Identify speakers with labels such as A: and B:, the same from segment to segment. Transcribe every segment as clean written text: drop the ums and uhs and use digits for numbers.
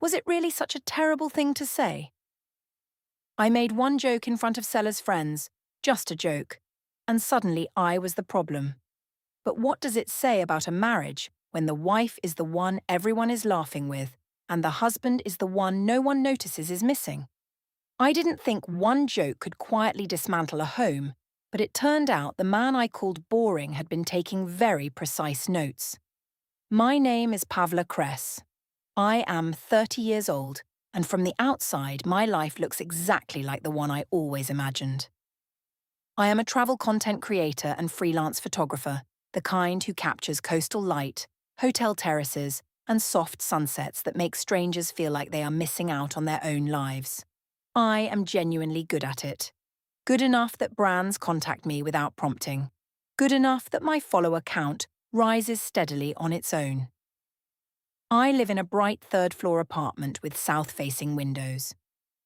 A: Was it really such a terrible thing to say? I made one joke in front of Sellers' friends, just a joke, and suddenly I was the problem. But what does it say about a marriage when the wife is the one everyone is laughing with and the husband is the one no one notices is missing? I didn't think one joke could quietly dismantle a home, but it turned out the man I called boring had been taking very precise notes. My name is Pavla. I am 30 years old, and from the outside, my life looks exactly like the one I always imagined. I am a travel content creator and freelance photographer, the kind who captures coastal light, hotel terraces, and soft sunsets that make strangers feel like they are missing out on their own lives. I am genuinely good at it. Good enough that brands contact me without prompting. Good enough that my follower count rises steadily on its own. I live in a bright third-floor apartment with south-facing windows.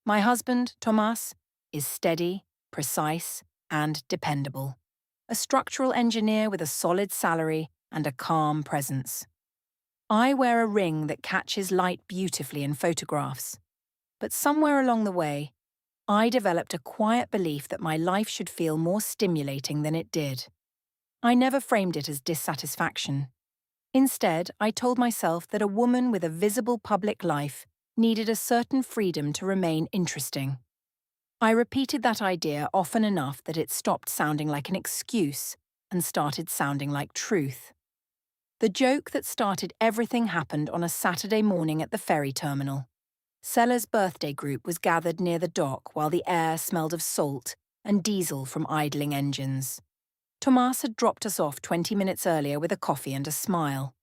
A: My husband, Tomas, is steady, precise, and dependable. A structural engineer with a solid salary and a calm presence. I wear a ring that catches light beautifully in photographs. But somewhere along the way, I developed a quiet belief that my life should feel more stimulating than it did. I never framed it as dissatisfaction. Instead, I told myself that a woman with a visible public life needed a certain freedom to remain interesting. I repeated that idea often enough that it stopped sounding like an excuse and started sounding like truth. The joke that started everything happened on a Saturday morning at the ferry terminal. Sellers' birthday group was gathered near the dock while the air smelled of salt and diesel from idling engines. Tomas had dropped us off 20 minutes earlier with a coffee and a smile.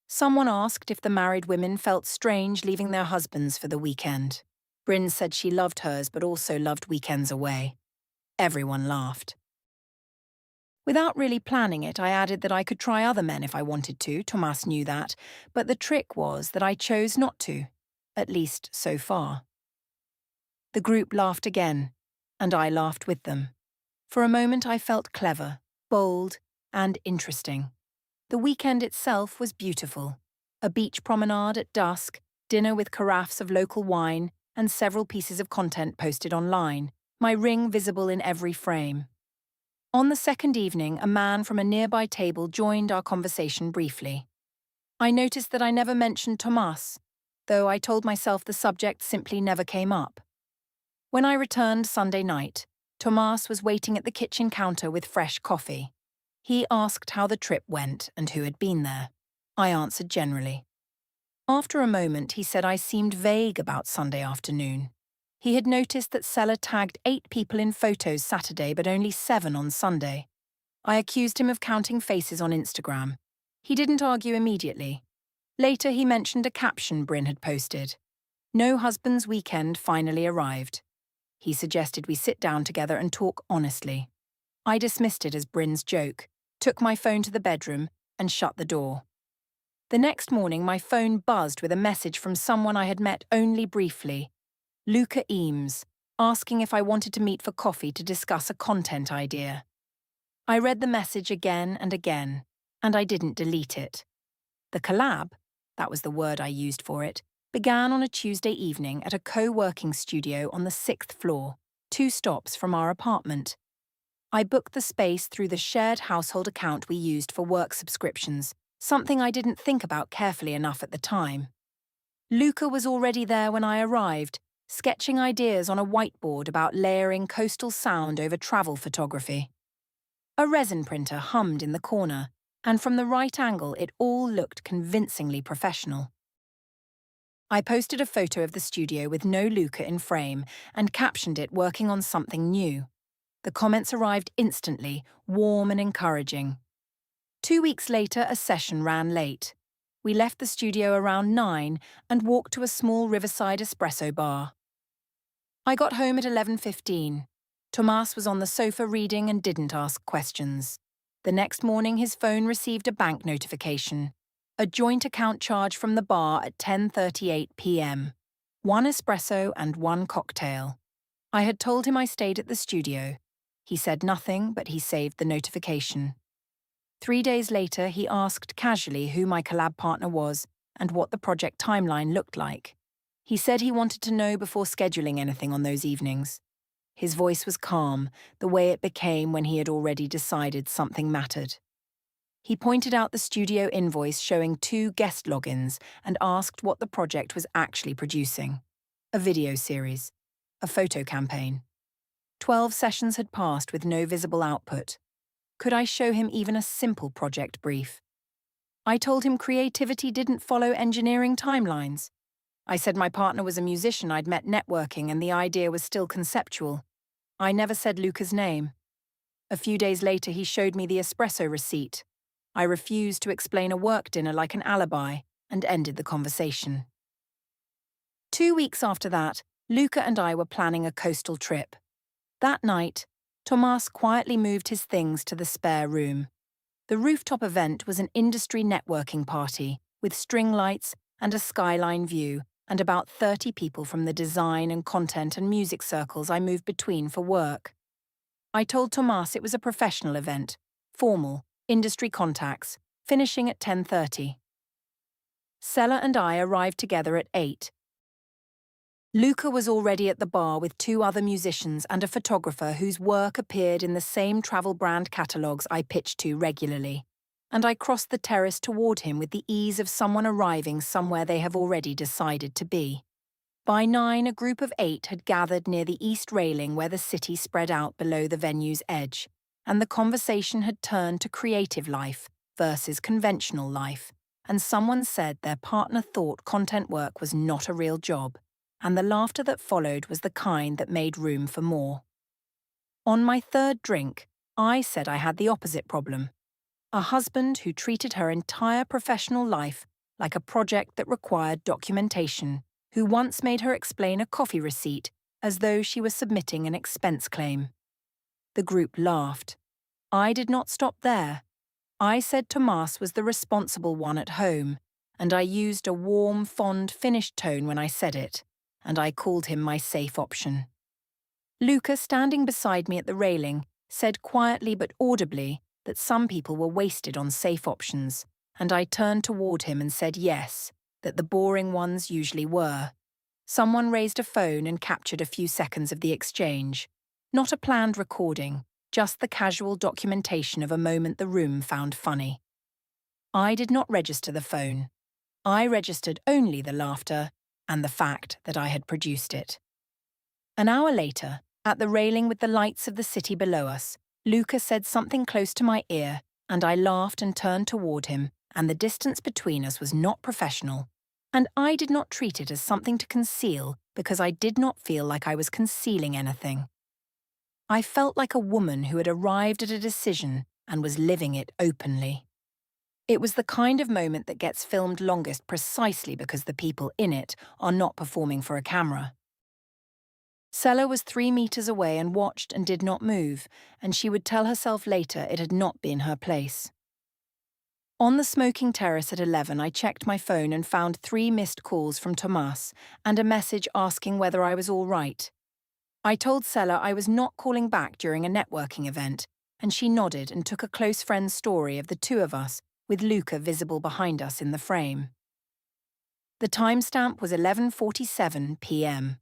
A: Someone asked if the married women felt strange leaving their husbands for the weekend. Bryn said she loved hers but also loved weekends away. Everyone laughed. Without really planning it, I added that I could try other men if I wanted to. Tomas knew that, but the trick was that I chose not to. At least so far. The group laughed again, and I laughed with them. For a moment I felt clever, bold, and interesting. The weekend itself was beautiful. A beach promenade at dusk, dinner with carafes of local wine, and several pieces of content posted online, my ring visible in every frame. On the second evening, a man from a nearby table joined our conversation briefly. I noticed that I never mentioned Tomas, though I told myself the subject simply never came up. When I returned Sunday night, Tomas was waiting at the kitchen counter with fresh coffee. He asked how the trip went and who had been there. I answered generally. After a moment, he said I seemed vague about Sunday afternoon. He had noticed that Seller tagged 8 people in photos Saturday but only 7 on Sunday. I accused him of counting faces on Instagram. He didn't argue immediately. Later, he mentioned a caption Bryn had posted. No husband's weekend finally arrived. He suggested we sit down together and talk honestly. I dismissed it as Bryn's joke, took my phone to the bedroom, and shut the door. The next morning, my phone buzzed with a message from someone I had met only briefly, Luca Eames, asking if I wanted to meet for coffee to discuss a content idea. I read the message again and again, and I didn't delete it. The collab, that was the word I used for it, began on a Tuesday evening at a co-working studio on the 6th floor, 2 stops from our apartment. I booked the space through the shared household account we used for work subscriptions, something I didn't think about carefully enough at the time. Luca was already there when I arrived, sketching ideas on a whiteboard about layering coastal sound over travel photography. A resin printer hummed in the corner, and from the right angle it all looked convincingly professional. I posted a photo of the studio with no Luca in frame and captioned it working on something new. The comments arrived instantly, warm and encouraging. 2 weeks later, a session ran late. We left the studio around 9 and walked to a small riverside espresso bar. I got home at 11:15. Tomas was on the sofa reading and didn't ask questions. The next morning, his phone received a bank notification. A joint account charge from the bar at 10:38 p.m. 1 espresso and 1 cocktail. I had told him I stayed at the studio. He said nothing, but he saved the notification. 3 days later, he asked casually who my collab partner was and what the project timeline looked like. He said he wanted to know before scheduling anything on those evenings. His voice was calm, the way it became when he had already decided something mattered. He pointed out the studio invoice showing 2 guest logins and asked what the project was actually producing. A video series. A photo campaign. 12 sessions had passed with no visible output. Could I show him even a simple project brief? I told him creativity didn't follow engineering timelines. I said my partner was a musician I'd met networking and the idea was still conceptual. I never said Luca's name. A few days later, he showed me the espresso receipt. I refused to explain a work dinner like an alibi and ended the conversation. 2 weeks after that, Luca and I were planning a coastal trip. That night, Tomas quietly moved his things to the spare room. The rooftop event was an industry networking party with string lights and a skyline view and about 30 people from the design and content and music circles I moved between for work. I told Tomas it was a professional event, formal, industry contacts, finishing at 10:30. Sela and I arrived together at 8. Luca was already at the bar with 2 other musicians and a photographer whose work appeared in the same travel brand catalogues I pitched to regularly, and I crossed the terrace toward him with the ease of someone arriving somewhere they have already decided to be. By 9, a group of 8 had gathered near the east railing where the city spread out below the venue's edge, and the conversation had turned to creative life versus conventional life, and someone said their partner thought content work was not a real job, and the laughter that followed was the kind that made room for more. On my 3rd drink, I said I had the opposite problem. A husband who treated her entire professional life like a project that required documentation, who once made her explain a coffee receipt as though she was submitting an expense claim. The group laughed. I did not stop there. I said Tomas was the responsible one at home, and I used a warm, fond, finished tone when I said it, and I called him my safe option. Luca, standing beside me at the railing, said quietly but audibly that some people were wasted on safe options, and I turned toward him and said yes, that the boring ones usually were. Someone raised a phone and captured a few seconds of the exchange. Not a planned recording, just the casual documentation of a moment the room found funny. I did not register the phone. I registered only the laughter and the fact that I had produced it. An hour later, at the railing with the lights of the city below us, Luca said something close to my ear, and I laughed and turned toward him, and the distance between us was not professional, and I did not treat it as something to conceal because I did not feel like I was concealing anything. I felt like a woman who had arrived at a decision and was living it openly. It was the kind of moment that gets filmed longest precisely because the people in it are not performing for a camera. Sela was 3 meters away and watched and did not move, and she would tell herself later it had not been her place. On the smoking terrace at 11, I checked my phone and found 3 missed calls from Tomas and a message asking whether I was all right. I told Sela I was not calling back during a networking event, and she nodded and took a close friend's story of the 2 of us, with Luca visible behind us in the frame. The timestamp was 11:47 p.m.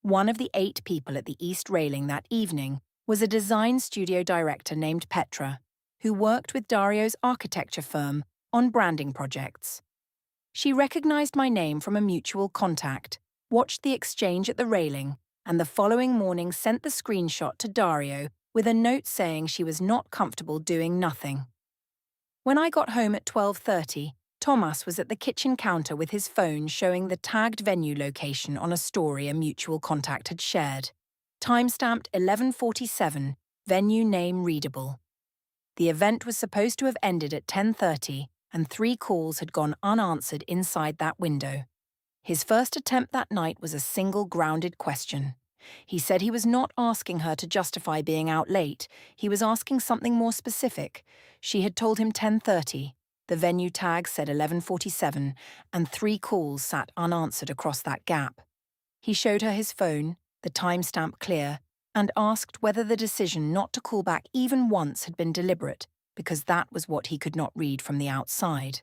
A: One of the 8 people at the east railing that evening was a design studio director named Petra, who worked with Dario's architecture firm on branding projects. She recognized my name from a mutual contact, watched the exchange at the railing, and the following morning sent the screenshot to Dario with a note saying she was not comfortable doing nothing. When I got home at 12:30, Tomas was at the kitchen counter with his phone showing the tagged venue location on a story a mutual contact had shared. Timestamped 11:47, venue name readable. The event was supposed to have ended at 10:30, and 3 calls had gone unanswered inside that window. His first attempt that night was a single grounded question. He said he was not asking her to justify being out late, he was asking something more specific. She had told him 10:30, the venue tag said 11:47, and 3 calls sat unanswered across that gap. He showed her his phone, the timestamp clear, and asked whether the decision not to call back even once had been deliberate, because that was what he could not read from the outside.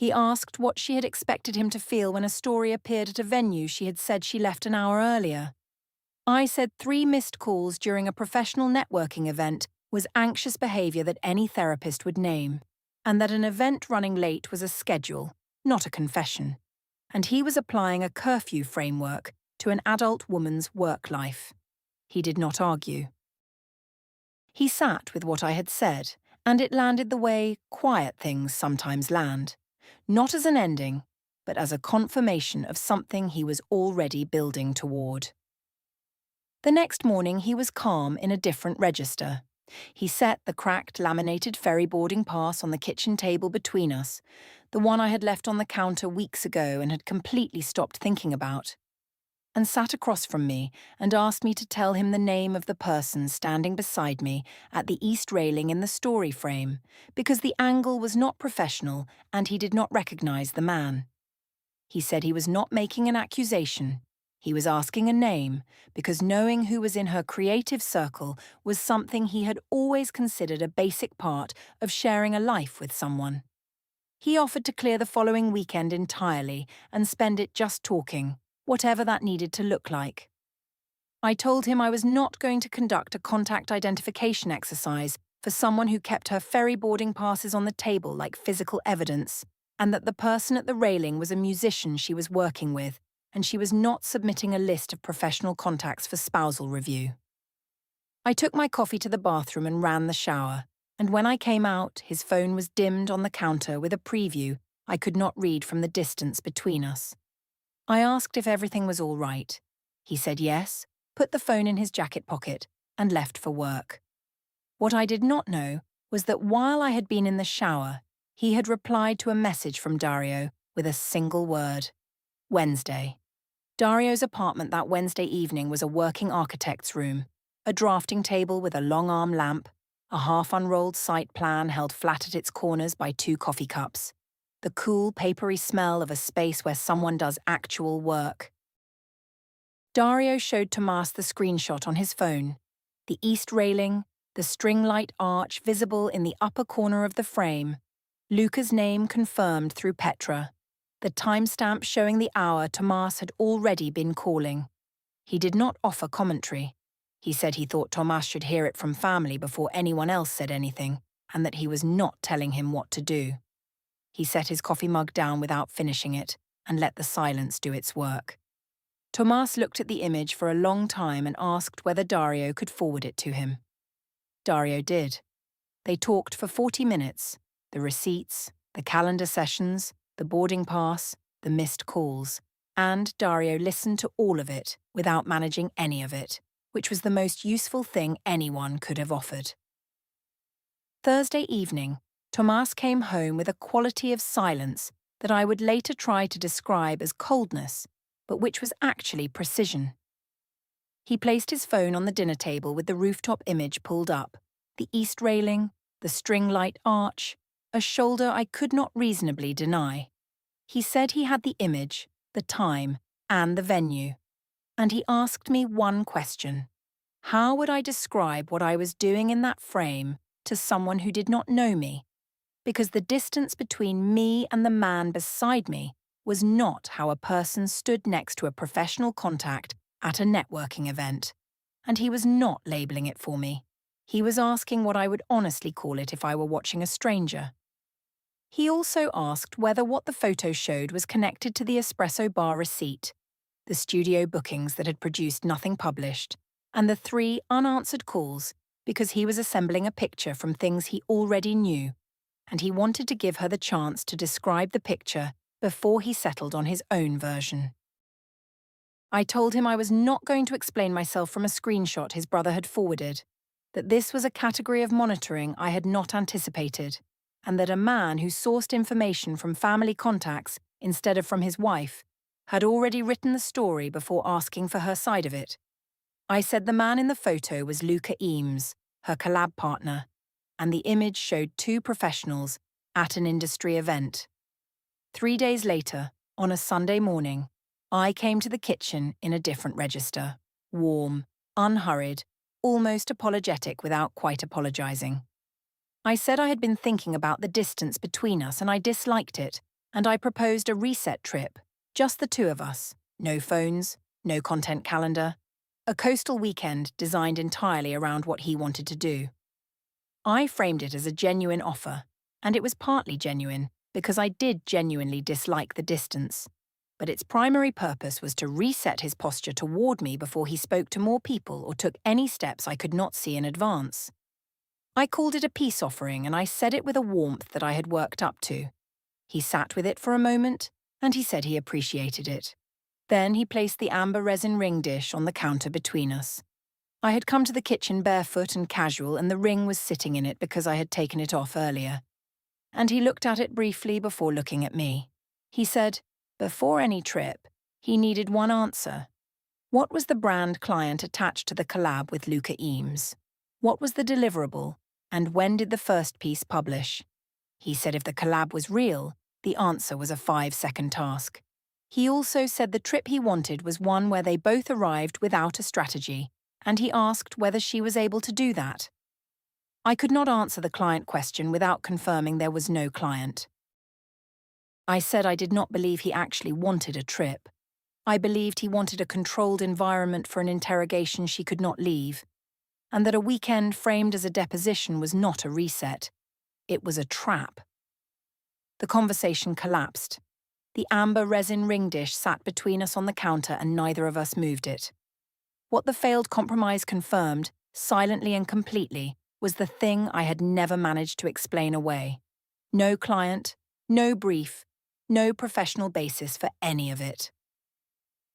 A: He asked what she had expected him to feel when a story appeared at a venue she had said she left an hour earlier. I said 3 missed calls during a professional networking event was anxious behavior that any therapist would name, and that an event running late was a schedule, not a confession, and he was applying a curfew framework to an adult woman's work life. He did not argue. He sat with what I had said, and it landed the way quiet things sometimes land, not as an ending, but as a confirmation of something he was already building toward. The next morning he was calm in a different register. He set the cracked laminated ferry boarding pass on the kitchen table between us, the one I had left on the counter weeks ago and had completely stopped thinking about, and sat across from me and asked me to tell him the name of the person standing beside me at the east railing in the story frame, because the angle was not professional and he did not recognize the man. He said he was not making an accusation. He was asking a name, because knowing who was in her creative circle was something he had always considered a basic part of sharing a life with someone. He offered to clear the following weekend entirely and spend it just talking, whatever that needed to look like. I told him I was not going to conduct a contact identification exercise for someone who kept her ferry boarding passes on the table like physical evidence, and that the person at the railing was a musician she was working with, and she was not submitting a list of professional contacts for spousal review. I took my coffee to the bathroom and ran the shower, and when I came out, his phone was dimmed on the counter with a preview I could not read from the distance between us. I asked if everything was all right. He said yes, put the phone in his jacket pocket, and left for work. What I did not know was that while I had been in the shower, he had replied to a message from Dario with a single word: Wednesday. Dario's apartment that Wednesday evening was a working architect's room, a drafting table with a long-arm lamp, a half-unrolled site plan held flat at its corners by 2 coffee cups, the cool, papery smell of a space where someone does actual work. Dario showed Tomas the screenshot on his phone, the east railing, the string light arch visible in the upper corner of the frame, Luca's name confirmed through Petra, the timestamp showing the hour Tomas had already been calling. He did not offer commentary. He said he thought Tomas should hear it from family before anyone else said anything, and that he was not telling him what to do. He set his coffee mug down without finishing it and let the silence do its work. Tomas looked at the image for a long time and asked whether Dario could forward it to him. Dario did. They talked for 40 minutes, the receipts, the calendar sessions, the boarding pass, the missed calls, and Dario listened to all of it without managing any of it, which was the most useful thing anyone could have offered. Thursday evening, Tomas came home with a quality of silence that I would later try to describe as coldness, but which was actually precision. He placed his phone on the dinner table with the rooftop image pulled up, the east railing, the string light arch, a shoulder I could not reasonably deny. He said he had the image, the time, and the venue, and he asked me one question. How would I describe what I was doing in that frame to someone who did not know me? Because the distance between me and the man beside me was not how a person stood next to a professional contact at a networking event, and he was not labeling it for me. He was asking what I would honestly call it if I were watching a stranger. He also asked whether what the photo showed was connected to the espresso bar receipt, the studio bookings that had produced nothing published, and the 3 unanswered calls because he was assembling a picture from things he already knew, and he wanted to give her the chance to describe the picture before he settled on his own version. I told him I was not going to explain myself from a screenshot his brother had forwarded, that this was a category of monitoring I had not anticipated, and that a man who sourced information from family contacts instead of from his wife had already written the story before asking for her side of it. I said the man in the photo was Luca Eames, her collab partner, and the image showed 2 professionals at an industry event. 3 days later, on a Sunday morning, I came to the kitchen in a different register, warm, unhurried, almost apologetic without quite apologizing. I said I had been thinking about the distance between us and I disliked it, and I proposed a reset trip, just the two of us, no phones, no content calendar, a coastal weekend designed entirely around what he wanted to do. I framed it as a genuine offer, and it was partly genuine because I did genuinely dislike the distance. But its primary purpose was to reset his posture toward me before he spoke to more people or took any steps I could not see in advance. I called it a peace offering, and I said it with a warmth that I had worked up to. He sat with it for a moment, and he said he appreciated it. Then he placed the amber resin ring dish on the counter between us. I had come to the kitchen barefoot and casual, and the ring was sitting in it because I had taken it off earlier. And he looked at it briefly before looking at me. He said, before any trip, he needed one answer. What was the brand client attached to the collab with Luca Eames? What was the deliverable? And when did the first piece publish? He said if the collab was real, the answer was a 5-second task. He also said the trip he wanted was one where they both arrived without a strategy, and he asked whether she was able to do that. I could not answer the client question without confirming there was no client. I said I did not believe he actually wanted a trip. I believed he wanted a controlled environment for an interrogation she could not leave, and that a weekend framed as a deposition was not a reset. It was a trap. The conversation collapsed. The amber resin ring dish sat between us on the counter and neither of us moved it. What the failed compromise confirmed, silently and completely, was the thing I had never managed to explain away. No client, no brief, no professional basis for any of it.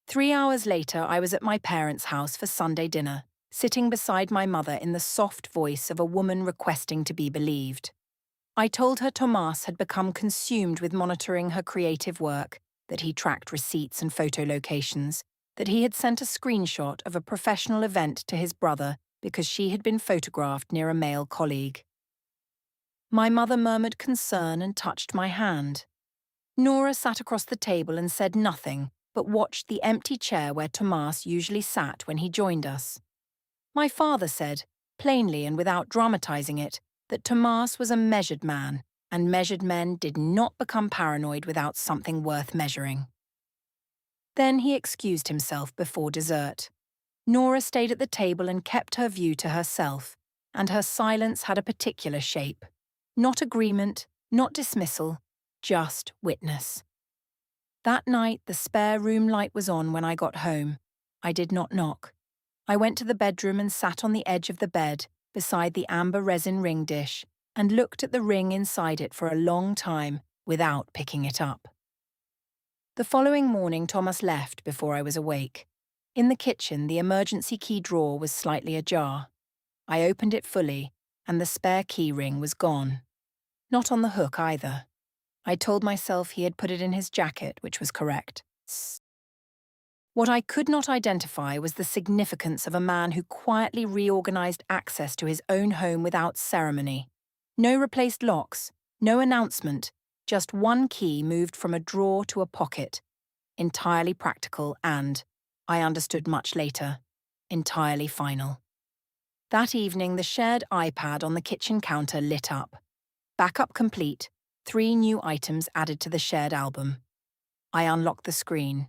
A: 3 hours later, I was at my parents' house for Sunday dinner, sitting beside my mother in the soft voice of a woman requesting to be believed. I told her Tomas had become consumed with monitoring her creative work, that he tracked receipts and photo locations, that he had sent a screenshot of a professional event to his brother because she had been photographed near a male colleague. My mother murmured concern and touched my hand. Nora sat across the table and said nothing, but watched the empty chair where Tomas usually sat when he joined us. My father said, plainly and without dramatizing it, that Tomas was a measured man, and measured men did not become paranoid without something worth measuring. Then he excused himself before dessert. Nora stayed at the table and kept her view to herself, and her silence had a particular shape. Not agreement, not dismissal, just witness. That night, the spare room light was on when I got home. I did not knock. I went to the bedroom and sat on the edge of the bed, beside the amber resin ring dish, and looked at the ring inside it for a long time without picking it up. The following morning, Tomas left before I was awake. In the kitchen, the emergency key drawer was slightly ajar. I opened it fully, and the spare key ring was gone. Not on the hook either. I told myself he had put it in his jacket, which was correct. What I could not identify was the significance of a man who quietly reorganized access to his own home without ceremony. No replaced locks, no announcement, just one key moved from a drawer to a pocket. Entirely practical and, I understood much later, entirely final. That evening, the shared iPad on the kitchen counter lit up. Backup complete, 3 new items added to the shared album. I unlocked the screen.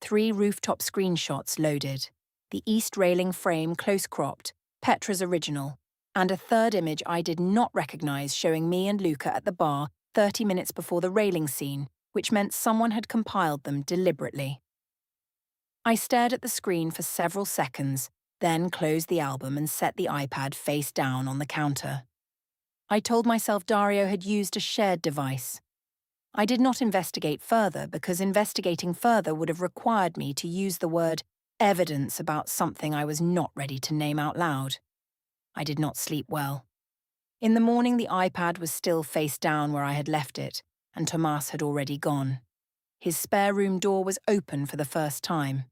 A: 3 rooftop screenshots loaded. The east railing frame close-cropped, Petra's original, and a third image I did not recognize showing me and Luca at the bar 30 minutes before the railing scene, which meant someone had compiled them deliberately. I stared at the screen for several seconds, then closed the album and set the iPad face down on the counter. I told myself Dario had used a shared device. I did not investigate further because investigating further would have required me to use the word evidence about something I was not ready to name out loud. I did not sleep well. In the morning, the iPad was still face down where I had left it, and Tomas had already gone. His spare room door was open for the first time.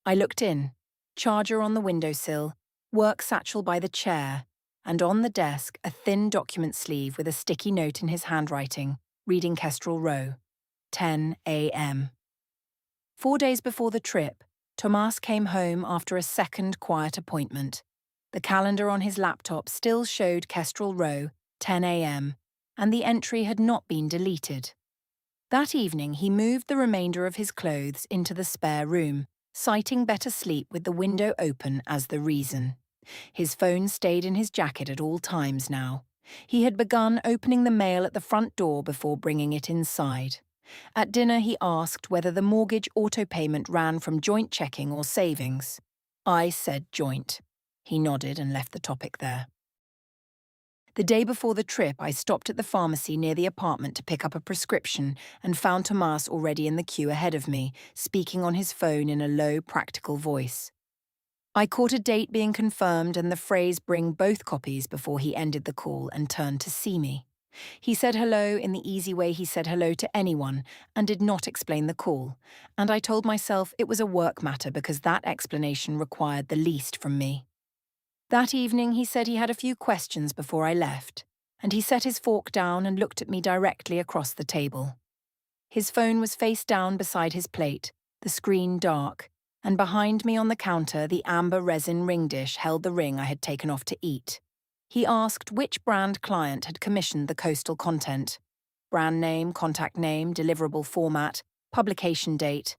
A: I looked in, charger on the windowsill, work satchel by the chair, and on the desk a thin document sleeve with a sticky note in his handwriting, reading Kestrel Row, 10 a.m. 4 days before the trip, Tomas came home after a second quiet appointment. The calendar on his laptop still showed Kestrel Row, 10 a.m., and the entry had not been deleted. That evening, he moved the remainder of his clothes into the spare room, citing better sleep with the window open as the reason. His phone stayed in his jacket at all times now. He had begun opening the mail at the front door before bringing it inside. At dinner, he asked whether the mortgage auto-payment ran from joint checking or savings. I said joint. He nodded and left the topic there. The day before the trip, I stopped at the pharmacy near the apartment to pick up a prescription and found Tomas already in the queue ahead of me, speaking on his phone in a low, practical voice. I caught a date being confirmed and the phrase "bring both copies" before he ended the call and turned to see me. He said hello in the easy way he said hello to anyone and did not explain the call, and I told myself it was a work matter because that explanation required the least from me. That evening he said he had a few questions before I left, and he set his fork down and looked at me directly across the table. His phone was face down beside his plate, the screen dark, and behind me on the counter the amber resin ring dish held the ring I had taken off to eat. He asked which brand client had commissioned the coastal content. Brand name, contact name, deliverable format, publication date,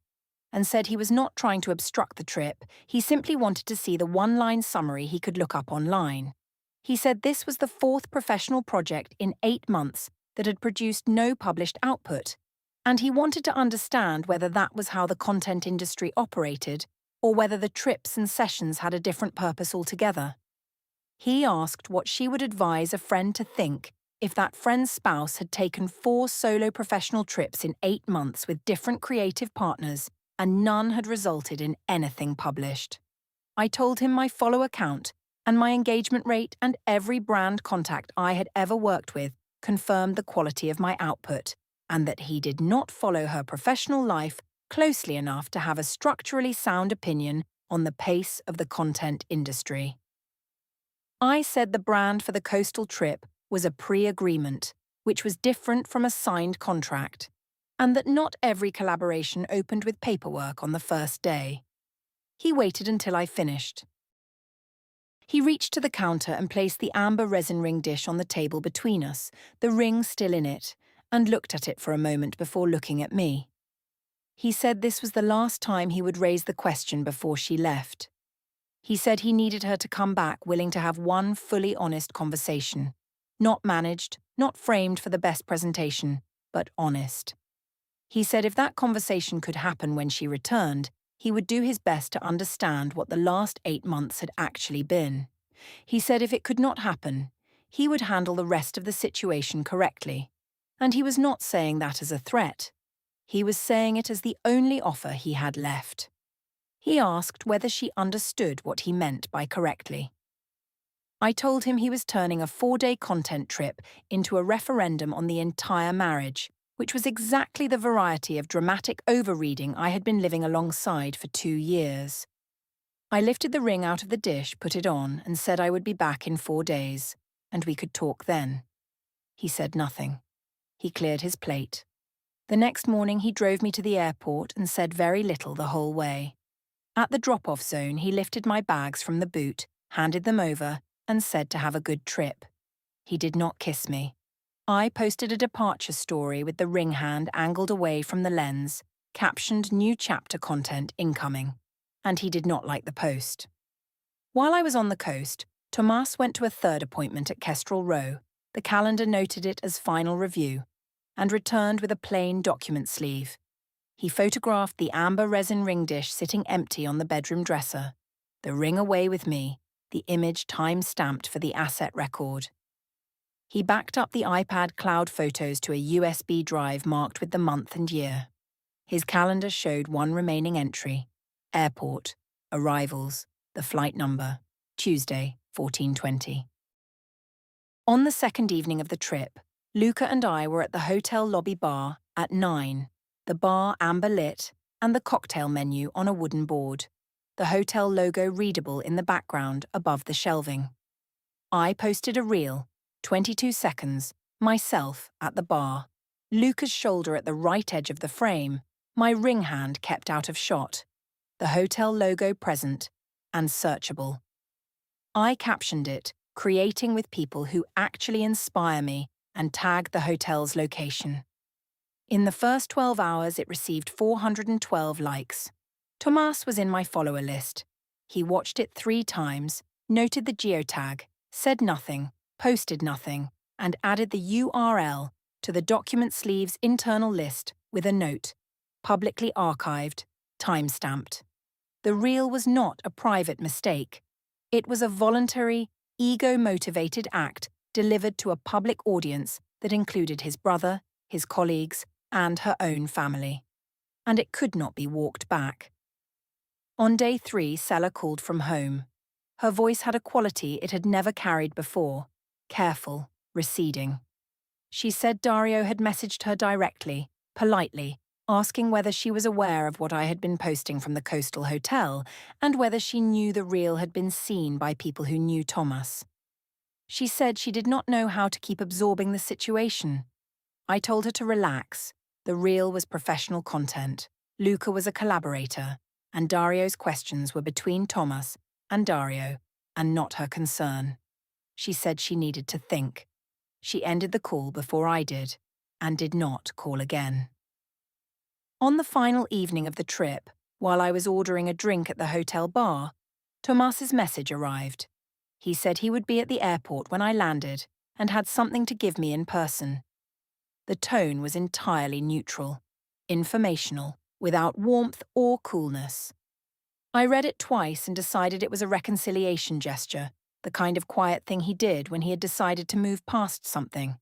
A: and said he was not trying to obstruct the trip, he simply wanted to see the one-line summary he could look up online. He said this was the fourth professional project in 8 months that had produced no published output, and he wanted to understand whether that was how the content industry operated or whether the trips and sessions had a different purpose altogether. He asked what she would advise a friend to think if that friend's spouse had taken 4 solo professional trips in 8 months with different creative partners and none had resulted in anything published. I told him my follow account and my engagement rate and every brand contact I had ever worked with confirmed the quality of my output, and that he did not follow her professional life closely enough to have a structurally sound opinion on the pace of the content industry. I said the brand for the coastal trip was a pre-agreement, which was different from a signed contract, and that not every collaboration opened with paperwork on the first day. He waited until I finished. He reached to the counter and placed the amber resin ring dish on the table between us, the ring still in it, and looked at it for a moment before looking at me. He said this was the last time he would raise the question before she left. He said he needed her to come back willing to have one fully honest conversation. Not managed, not framed for the best presentation, but honest. He said if that conversation could happen when she returned, he would do his best to understand what the last 8 months had actually been. He said if it could not happen, he would handle the rest of the situation correctly. And he was not saying that as a threat. He was saying it as the only offer he had left. He asked whether she understood what he meant by correctly. I told him he was turning a 4-day content trip into a referendum on the entire marriage, which was exactly the variety of dramatic overreading I had been living alongside for 2 years. I lifted the ring out of the dish, put it on, and said I would be back in 4 days, and we could talk then. He said nothing. He cleared his plate. The next morning he drove me to the airport and said very little the whole way. At the drop-off zone, he lifted my bags from the boot, handed them over, and said to have a good trip. He did not kiss me. I posted a departure story with the ring hand angled away from the lens, captioned "New chapter content incoming," and he did not like the post. While I was on the coast, Tomas went to a third appointment at Kestrel Row, the calendar noted it as final review, and returned with a plain document sleeve. He photographed the amber resin ring dish sitting empty on the bedroom dresser, the ring away with me, the image time-stamped for the asset record. He backed up the iPad cloud photos to a USB drive marked with the month and year. His calendar showed one remaining entry: airport, arrivals, the flight number, Tuesday, 14:20. On the second evening of the trip, Luca and I were at the hotel lobby bar at 9, the bar amber lit, and the cocktail menu on a wooden board, the hotel logo readable in the background above the shelving. I posted a reel, 22 seconds, myself at the bar, Luca's shoulder at the right edge of the frame, my ring hand kept out of shot, the hotel logo present, and searchable. I captioned it, "Creating with people who actually inspire me," and tagged the hotel's location. In the first 12 hours, it received 412 likes. Tomas was in my follower list. He watched it 3 times, noted the geotag, said nothing, posted nothing, and added the URL to the document sleeve's internal list with a note, publicly archived, time-stamped. The reel was not a private mistake. It was a voluntary, ego-motivated act delivered to a public audience that included his brother, his colleagues, and her own family. And it could not be walked back. On day 3, Sela called from home. Her voice had a quality it had never carried before, careful, receding. She said Dario had messaged her directly, politely, asking whether she was aware of what I had been posting from the coastal hotel and whether she knew the reel had been seen by people who knew Tomas. She said she did not know how to keep absorbing the situation. I told her to relax. The reel was professional content. Luca was a collaborator, and Dario's questions were between Tomas and Dario, and not her concern. She said she needed to think. She ended the call before I did, and did not call again. On the final evening of the trip, while I was ordering a drink at the hotel bar, Tomas's message arrived. He said he would be at the airport when I landed and had something to give me in person. The tone was entirely neutral, informational, without warmth or coolness. I read it twice and decided it was a reconciliation gesture, the kind of quiet thing he did when he had decided to move past something.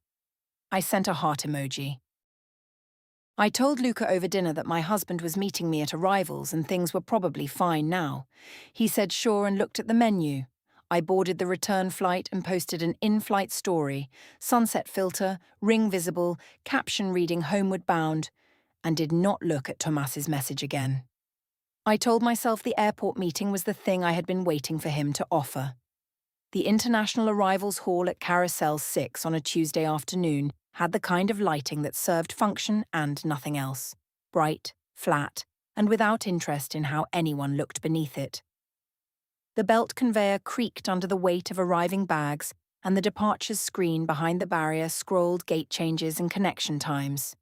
A: I sent a heart emoji. I told Luca over dinner that my husband was meeting me at arrivals and things were probably fine now. He said sure and looked at the menu. I boarded the return flight and posted an in-flight story, sunset filter, ring visible, caption reading homeward bound, and did not look at Tomas's message again. I told myself the airport meeting was the thing I had been waiting for him to offer. The International Arrivals Hall at Carousel 6 on a Tuesday afternoon had the kind of lighting that served function and nothing else. Bright, flat, and without interest in how anyone looked beneath it. The belt conveyor creaked under the weight of arriving bags, and the departures screen behind the barrier scrolled gate changes and connection times.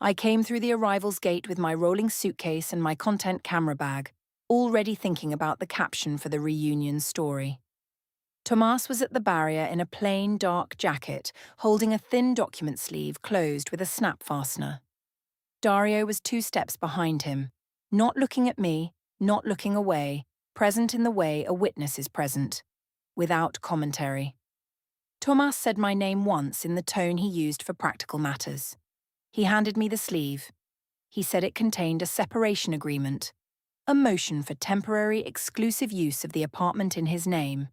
A: I came through the arrivals gate with my rolling suitcase and my content camera bag, already thinking about the caption for the reunion story. Tomas was at the barrier in a plain, dark jacket, holding a thin document sleeve closed with a snap fastener. Dario was 2 steps behind him, not looking at me, not looking away, present in the way a witness is present, without commentary. Tomas said my name once in the tone he used for practical matters. He handed me the sleeve. He said it contained a separation agreement, a motion for temporary exclusive use of the apartment in his name,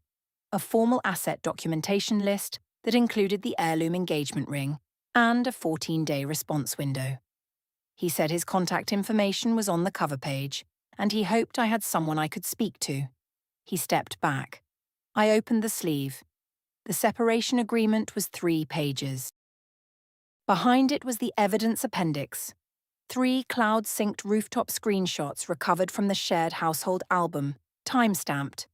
A: a formal asset documentation list that included the heirloom engagement ring, and a 14-day response window. He said his contact information was on the cover page, and he hoped I had someone I could speak to. He stepped back. I opened the sleeve. The separation agreement was 3 pages. Behind it was the evidence appendix, 3 cloud-synced rooftop screenshots recovered from the shared household album, time-stamped.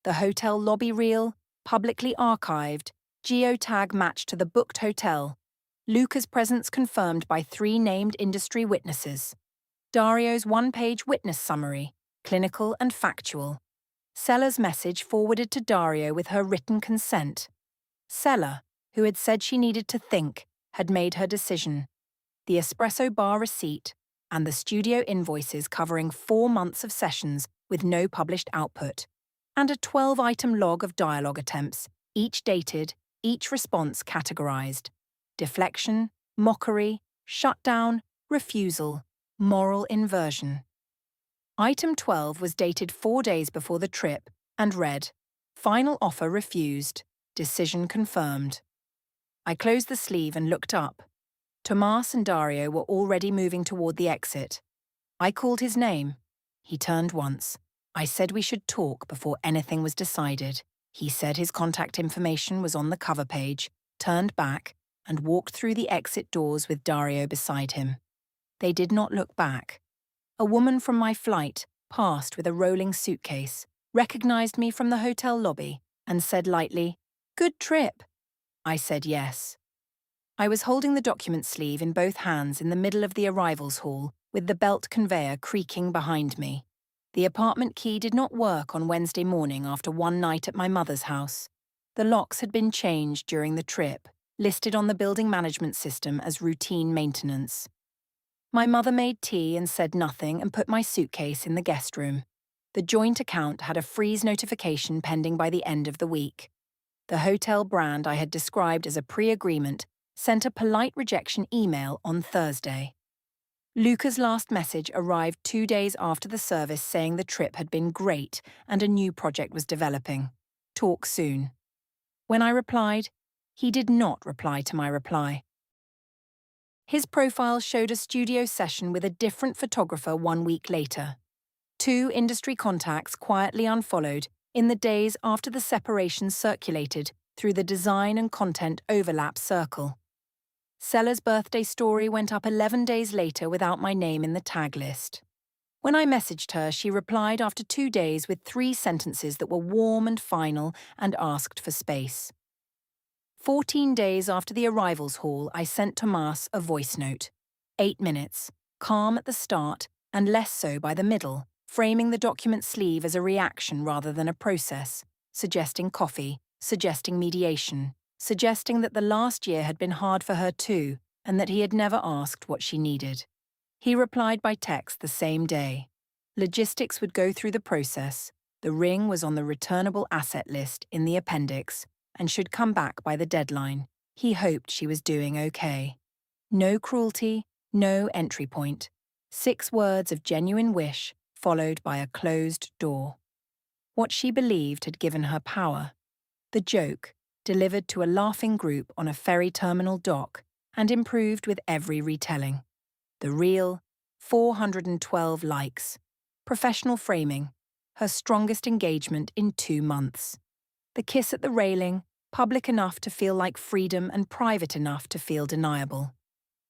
A: The hotel lobby reel, publicly archived, geotag matched to the booked hotel. Luca's presence confirmed by 3 named industry witnesses. Dario's 1-page witness summary, clinical and factual. Sela's message forwarded to Dario with her written consent. Sela, who had said she needed to think, had made her decision. The espresso bar receipt and the studio invoices covering 4 months of sessions with no published output, and a 12-item log of dialogue attempts, each dated, each response categorized. Deflection, mockery, shutdown, refusal, moral inversion. Item 12 was dated 4 days before the trip and read, "Final offer refused. Decision confirmed." I closed the sleeve and looked up. Tomas and Dario were already moving toward the exit. I called his name. He turned once. I said we should talk before anything was decided. He said his contact information was on the cover page, turned back, and walked through the exit doors with Dario beside him. They did not look back. A woman from my flight passed with a rolling suitcase, recognized me from the hotel lobby, and said lightly, "Good trip." I said yes. I was holding the document sleeve in both hands in the middle of the arrivals hall, with the belt conveyor creaking behind me. The apartment key did not work on Wednesday morning after one night at my mother's house. The locks had been changed during the trip, listed on the building management system as routine maintenance. My mother made tea and said nothing and put my suitcase in the guest room. The joint account had a freeze notification pending by the end of the week. The hotel brand I had described as a pre-agreement sent a polite rejection email on Thursday. Luca's last message arrived 2 days after the service saying the trip had been great and a new project was developing. Talk soon. When I replied, he did not reply to my reply. His profile showed a studio session with a different photographer 1 week later. 2 industry contacts quietly unfollowed in the days after the separation circulated through the design and content overlap circle. Seller's birthday story went up 11 days later without my name in the tag list. When I messaged her, she replied after 2 days with 3 sentences that were warm and final and asked for space. 14 days after the arrivals hall, I sent Tomas a voice note. 8 minutes, calm at the start and less so by the middle, framing the document sleeve as a reaction rather than a process, suggesting coffee, suggesting mediation, suggesting that the last year had been hard for her too and that he had never asked what she needed. He replied by text the same day. Logistics would go through the process. The ring was on the returnable asset list in the appendix and should come back by the deadline. He hoped she was doing okay. No cruelty, no entry point. 6 words of genuine wish, followed by a closed door. What she believed had given her power. The joke, delivered to a laughing group on a ferry terminal dock, and improved with every retelling. The real, 412 likes. Professional framing, her strongest engagement in 2 months. The kiss at the railing, public enough to feel like freedom and private enough to feel deniable.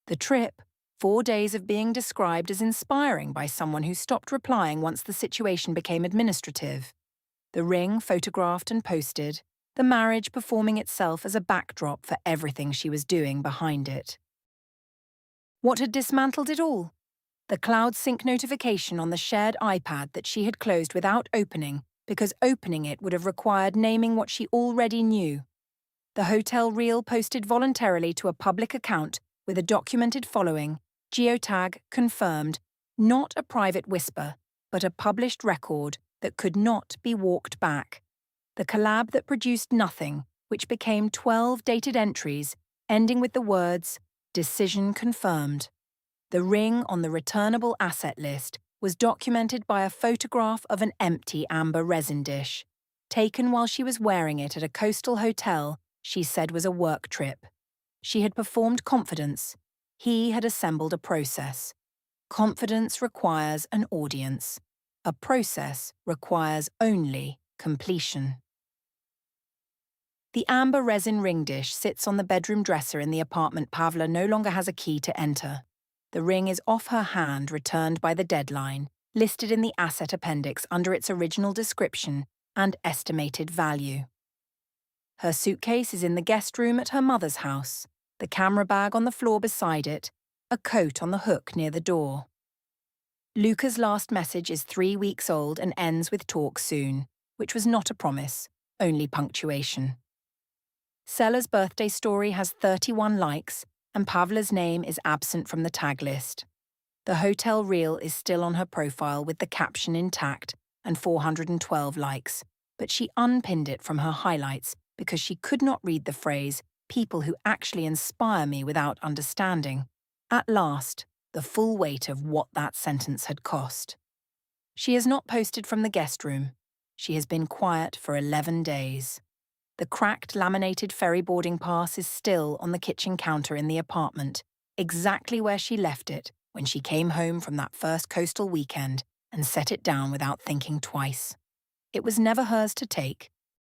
A: The trip, 4 days of being described as inspiring by someone who stopped replying once the situation became administrative. The ring photographed and posted, the marriage performing itself as a backdrop for everything she was doing behind it. What had dismantled it all? The cloud sync notification on the shared iPad that she had closed without opening because opening it would have required naming what she already knew. The hotel reel posted voluntarily to a public account with a documented following, geotag confirmed, not a private whisper, but a published record that could not be walked back. The collab that produced nothing, which became 12 dated entries, ending with the words, "Decision confirmed." The ring on the returnable asset list was documented by a photograph of an empty amber resin dish, taken while she was wearing it at a coastal hotel she said was a work trip. She had performed confidence. He had assembled a process. Confidence requires an audience. A process requires only completion. The amber resin ring dish sits on the bedroom dresser in the apartment Pavla no longer has a key to enter. The ring is off her hand, returned by the deadline, listed in the asset appendix under its original description and estimated value. Her suitcase is in the guest room at her mother's house, the camera bag on the floor beside it, a coat on the hook near the door. Luca's last message is 3 weeks old and ends with "talk soon," which was not a promise, only punctuation. Seller's birthday story has 31 likes, and Pavla's name is absent from the tag list. The hotel reel is still on her profile with the caption intact and 412 likes, but she unpinned it from her highlights because she could not read the phrase, "people who actually inspire me," without understanding. At last, the full weight of what that sentence had cost. She has not posted from the guest room. She has been quiet for 11 days. The cracked laminated ferry boarding pass is still on the kitchen counter in the apartment, exactly where she left it when she came home from that first coastal weekend and set it down without thinking twice. It was never hers to take,